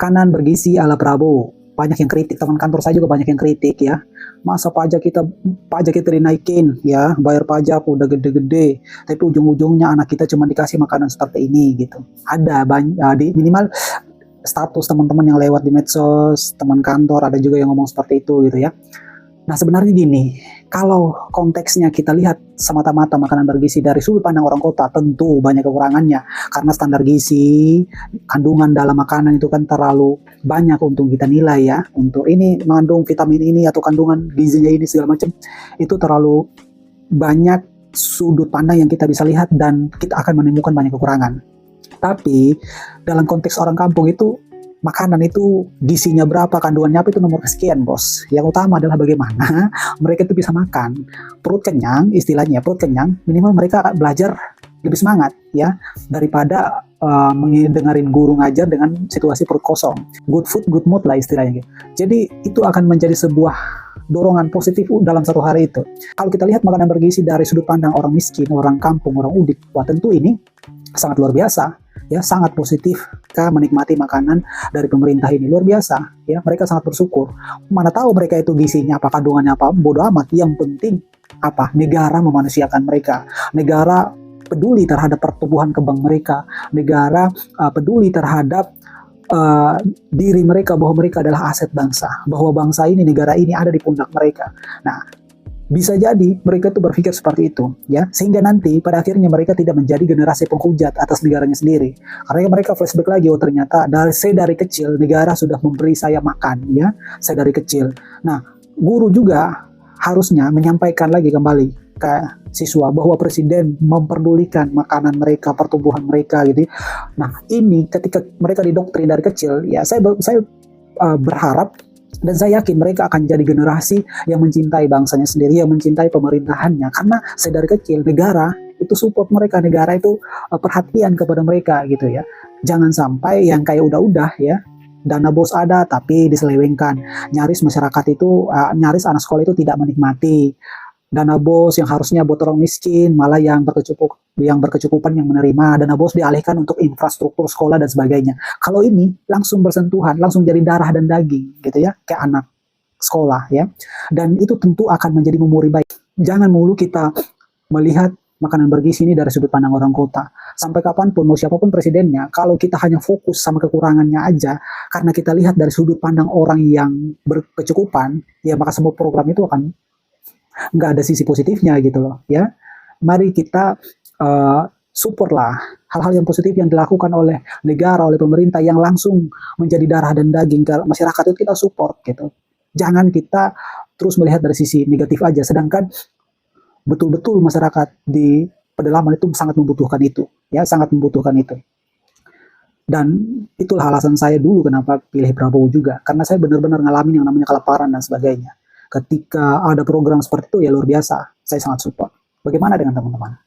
Makanan bergizi ala Prabowo. Banyak yang kritik, teman kantor saya juga banyak yang kritik ya. Masa pajak kita dinaikin ya, bayar pajak udah gede-gede, tapi ujung-ujungnya anak kita cuma dikasih makanan seperti ini gitu. Ada di minimal status teman-teman yang lewat di medsos, teman kantor ada juga yang ngomong seperti itu gitu ya. Nah sebenarnya gini, kalau konteksnya kita lihat semata-mata makanan bergizi dari sudut pandang orang kota, tentu banyak kekurangannya. Karena standar gizi, kandungan dalam makanan itu kan terlalu banyak untuk kita nilai ya. Untuk ini mengandung vitamin ini atau kandungan gizinya ini segala macam, itu terlalu banyak sudut pandang yang kita bisa lihat dan kita akan menemukan banyak kekurangan. Tapi dalam konteks orang kampung itu, makanan itu gizinya berapa, kandungannya apa itu nomor kesekian bos. Yang utama adalah bagaimana mereka itu bisa makan. Perut kenyang, istilahnya perut kenyang, minimal mereka belajar lebih semangat ya, daripada mendengarin guru ngajar dengan situasi perut kosong. Good food, good mood lah istilahnya. Jadi itu akan menjadi sebuah dorongan positif dalam satu hari itu. Kalau kita lihat makanan bergizi dari sudut pandang orang miskin, orang kampung, orang udik, wah tentu ini sangat luar biasa. Ya, sangat positif kita menikmati makanan dari pemerintah ini, luar biasa ya, mereka sangat bersyukur. Mana tahu mereka itu gizinya apa, kandungannya apa, bodoh amat. Yang penting apa, negara memanusiakan mereka, negara peduli terhadap pertumbuhan kembang mereka, negara peduli terhadap diri mereka, bahwa mereka adalah aset bangsa, bahwa bangsa ini, negara ini ada di pundak mereka. Nah, bisa jadi mereka tuh berpikir seperti itu ya, sehingga nanti pada akhirnya mereka tidak menjadi generasi penghujat atas negaranya sendiri, karena mereka flashback lagi, oh ternyata dari kecil negara sudah memberi saya makan ya, saya dari kecil. Nah, guru juga harusnya menyampaikan lagi kembali ke siswa bahwa presiden memperdulikan makanan mereka, pertumbuhan mereka gitu. Nah, ini ketika mereka didoktrin dari kecil ya, saya berharap dan saya yakin mereka akan jadi generasi yang mencintai bangsanya sendiri, yang mencintai pemerintahannya. Karena saya dari kecil, negara itu support mereka, negara itu perhatian kepada mereka gitu ya. Jangan sampai yang kayak udah-udah ya, dana bos ada tapi diselewengkan. Nyaris masyarakat itu, nyaris anak sekolah itu tidak menikmati. Dana bos yang harusnya buat orang miskin, malah yang berkecukupan yang menerima. Dana bos dialihkan untuk infrastruktur sekolah dan sebagainya. Kalau ini langsung bersentuhan, langsung jadi darah dan daging gitu ya, kayak anak sekolah ya. Dan itu tentu akan menjadi memori baik. Jangan mulu kita melihat makanan bergizi ini dari sudut pandang orang kota. Sampai kapanpun, mau siapapun presidennya, kalau kita hanya fokus sama kekurangannya aja, karena kita lihat dari sudut pandang orang yang berkecukupan, ya maka semua program itu akan nggak ada sisi positifnya gitu loh ya. Mari kita support lah hal-hal yang positif yang dilakukan oleh negara, oleh pemerintah, yang langsung menjadi darah dan daging ke masyarakat, itu kita support gitu. Jangan kita terus melihat dari sisi negatif aja, sedangkan betul-betul masyarakat di pedalaman itu sangat membutuhkan itu ya, sangat membutuhkan itu. Dan itulah alasan saya dulu kenapa pilih Prabowo juga, karena saya benar-benar ngalamin yang namanya kelaparan dan sebagainya. Ketika ada program seperti itu ya luar biasa, saya sangat support. Bagaimana dengan teman-teman?